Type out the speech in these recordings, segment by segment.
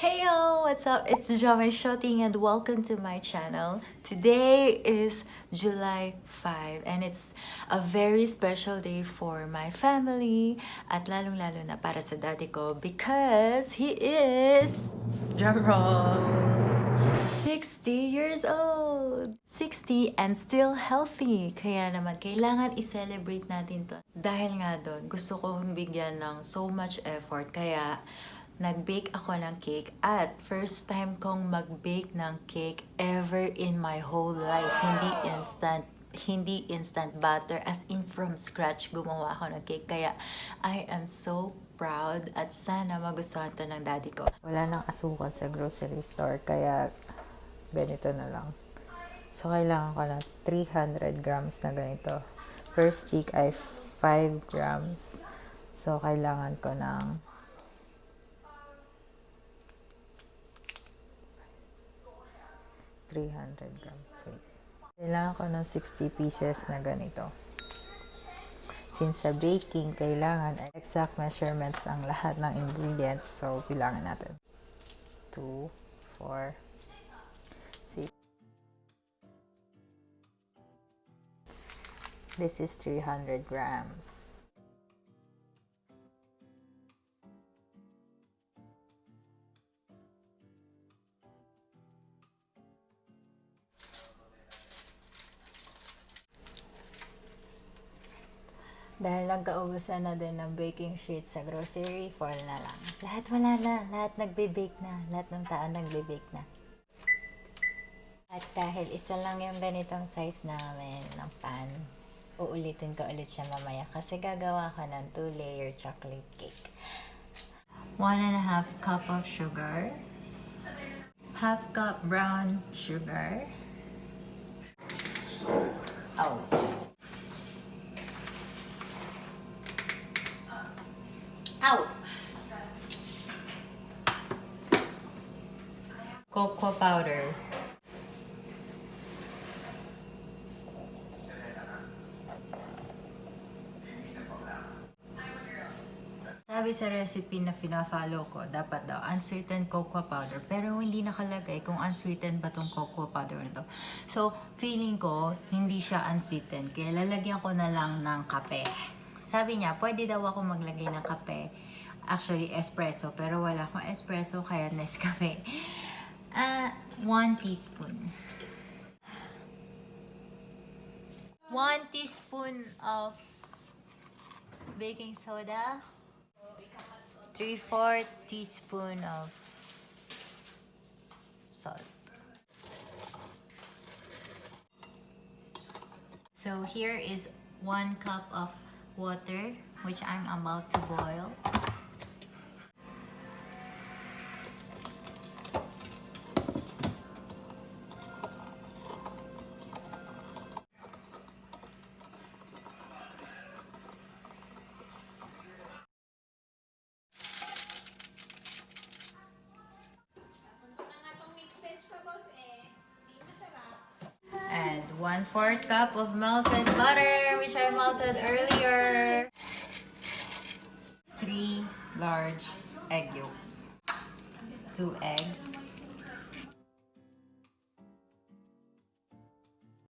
Heyo, what's up? It's Jomai shouting and welcome to my channel. Today is July 5 and it's a very special day for my family at lalong-lalo na para sa daddy ko because he is, drumroll, 60 years old. 60 and still healthy. Kaya naman, kailangan i-celebrate natin to. Dahil nga doon, gusto kong bigyan ng so much effort. Kaya, nag-bake ako ng cake at first time kong mag-bake ng cake ever in my whole life. Hindi instant butter, as in from scratch gumawa ako ng cake. Kaya I am so proud at sana magustuhan to ng daddy ko. Wala nang asukal sa grocery store kaya ganito na lang. So kailangan ko na 300 grams na ganito. Per stick ay 5 grams. So kailangan ko ng 300 grams. Wait. Kailangan ko ng 60 pieces na ganito. Since sa baking, kailangan exact measurements ang lahat ng ingredients. So, bilangan natin. 2, 4, 6. This is 300 grams. Dahil nagkaubusan na din ng baking sheet sa grocery, 4 na lang. Lahat wala na. Lahat nagbe-bake na. Lahat ng tao nagbe-bake na. At dahil isa lang yung ganitong size namin ng pan, uulitin ko ulit siya mamaya kasi gagawa ko ng 2-layer chocolate cake. 1.5 cup of sugar. 1/2 cup brown sugar. Oh. Ow! Cocoa powder. Sabi sa recipe na fina-follow ko, dapat daw unsweetened cocoa powder. Pero hindi nakalagay kung unsweetened ba tong cocoa powder nito. So, feeling ko, hindi siya unsweetened. Kaya lalagyan ko na lang ng kape. Sabi niya, pwede daw ako maglagay ng kape. Actually, espresso. Pero wala akong espresso, kaya Nescafe. 1 teaspoon. 1 teaspoon of baking soda. 3/4 teaspoon of salt. So here is 1 cup of water, which I'm about to boil. And 1/4 cup of melted butter, which I melted earlier. 3 large egg yolks. 2 eggs.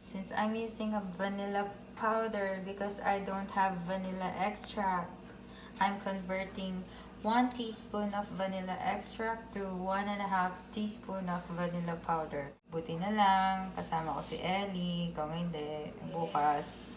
Since I'm using a vanilla powder because I don't have vanilla extract, I'm converting 1 teaspoon of vanilla extract to 1.5 teaspoon of vanilla powder. Buti na lang, kasama ko si Ellie. Kung hindi, bukas,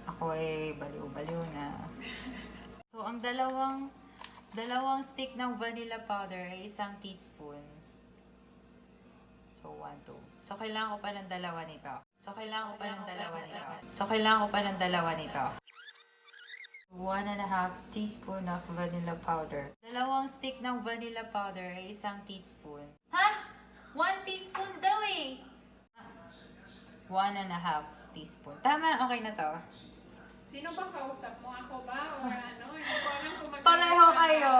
ako ay baliw-baliw na. So, ang dalawang stick ng vanilla powder ay 1 teaspoon. So, 1, 2. So, kailangan ko pa ng dalawa nito. 1.5 teaspoon of vanilla powder. Dalawang stick ng vanilla powder ay 1 teaspoon. Ha? 1 teaspoon daw eh! 1.5 teaspoon. Tama, okay na to. Sino bang kausap mo? Ako ba? O ano? Hindi ko alam kung mag- Pareho kayo!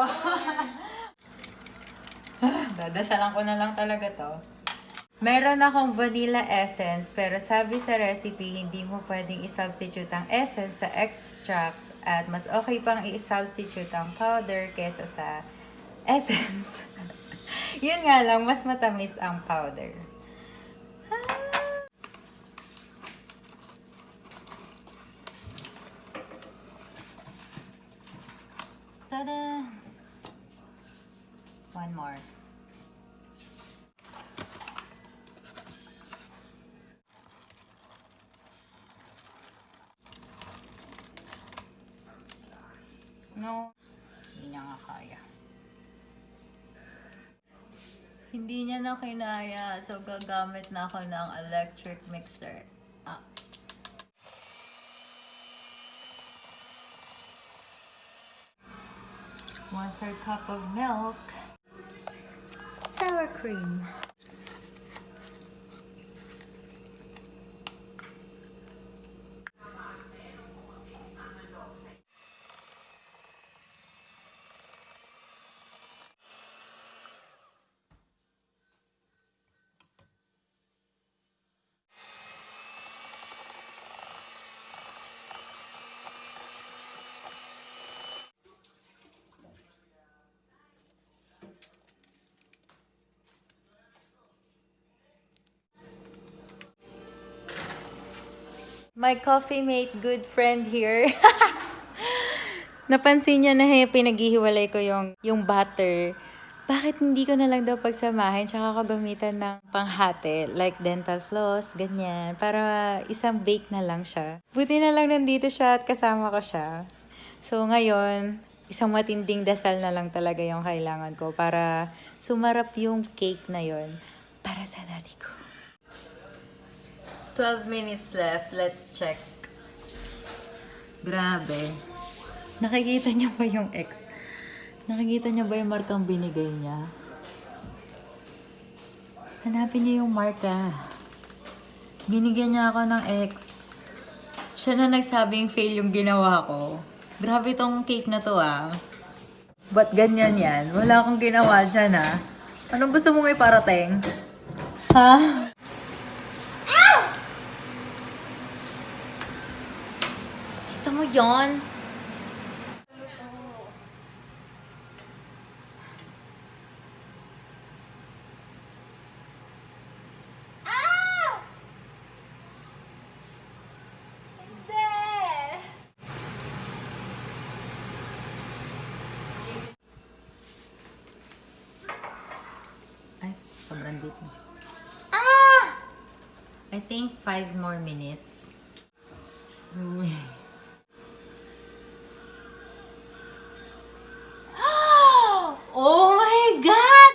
Dadasalan ko na lang talaga to. Meron akong vanilla essence, pero sabi sa recipe, hindi mo pwedeng i-substitute ang essence sa extract at mas okay pang i-substitute ang powder kesa sa essence. Yun nga lang, mas matamis ang powder. Tada! One more. No, hindi niya nga kaya. Hindi niya na kinaya, so gagamit na ako ng electric mixer. Ah. One-third cup of milk. Sour cream. My coffee mate, good friend here. Napansin niya na pinaghihiwalay ko yung butter. Bakit hindi ko na lang daw pagsamahin tsaka ko gamitan ng panghati, like dental floss, ganyan, para isang bake na lang siya. Buti na lang nandito siya at kasama ko siya. So ngayon, isang matinding dasal na lang talaga yung kailangan ko para sumarap yung cake na yon para sa daddy ko. 12 minutes left. Let's check. Grabe. Nakikita niyo ba yung X? Nakikita niyo ba yung markang binigay niya? Hanapin niyo yung marka. Binigyan niya ako ng X. Siya na nagsabing fail yung ginawa ko. Grabe tong cake na to ah. Ba't ganyan yan? Wala akong ginawa dyan ah. Anong gusto mong iparating? Ha? Kita mo yon? Ay, sobrang dito. I think 5 more minutes. Uy. Oh my God!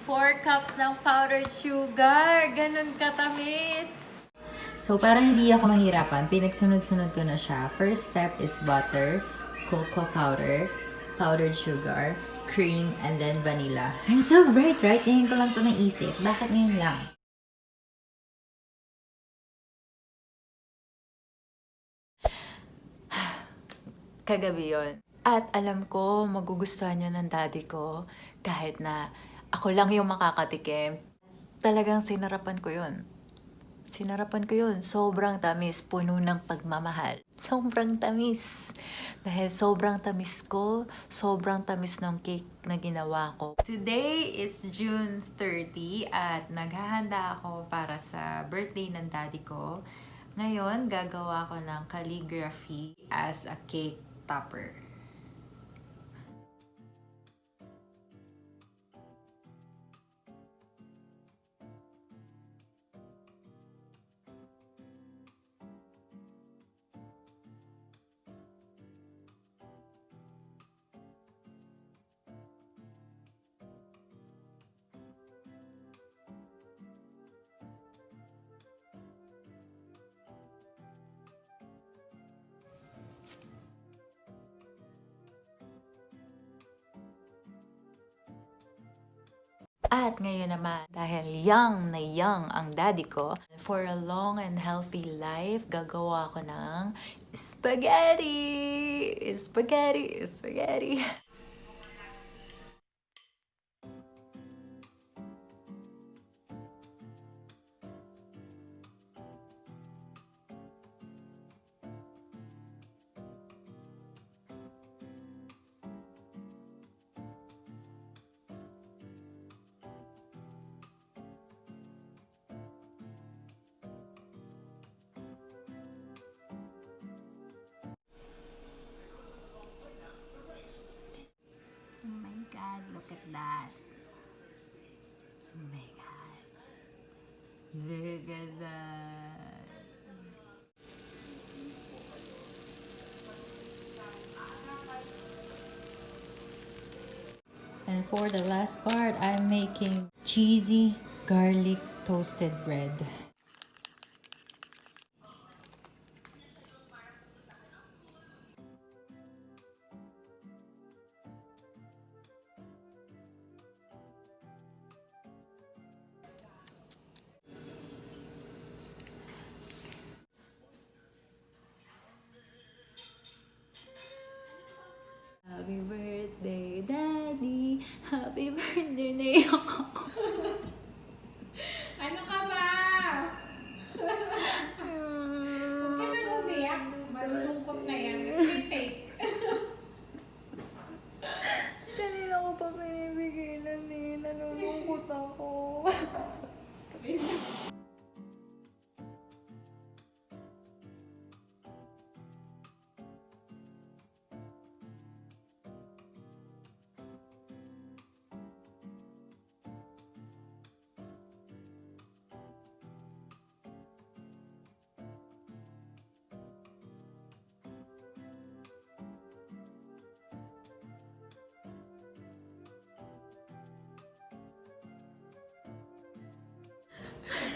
4 cups ng powdered sugar. Ganun katamis. So, para hindi ako mahirapan, pinagsunod-sunod ko na siya. First step is butter, cocoa powder, powdered sugar, cream, and then vanilla. I'm so bright, right? Ngayon ko lang ito naisip. Bakit ngayon lang? Kagabi yon. At alam ko, magugustuhan yun ng daddy ko kahit na ako lang yung makakatikim. Talagang sinarapan ko yun. Sinarapan ko yun. Sobrang tamis. Puno ng pagmamahal. Sobrang tamis. Dahil sobrang tamis ko, sobrang tamis ng cake na ginawa ko. Today is June 30 at naghahanda ako para sa birthday ng daddy ko. Ngayon, gagawa ko ng calligraphy as a cake topper. At ngayon naman, dahil young na young ang daddy ko, for a long and healthy life, gagawa ko ng spaghetti! Spaghetti! Spaghetti! Look at that. Oh my god. Look at that. And for the last part, I'm making cheesy garlic toasted bread. Happy birthday, Daddy! Happy birthday na ako! Ano ka ba? Huwag ka nang umiyak. Malulungkot na yan. Retake. Kanina ko pa pinipigilan eh. Nalulungkot ako.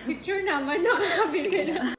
Picture naman, nakakabigay na.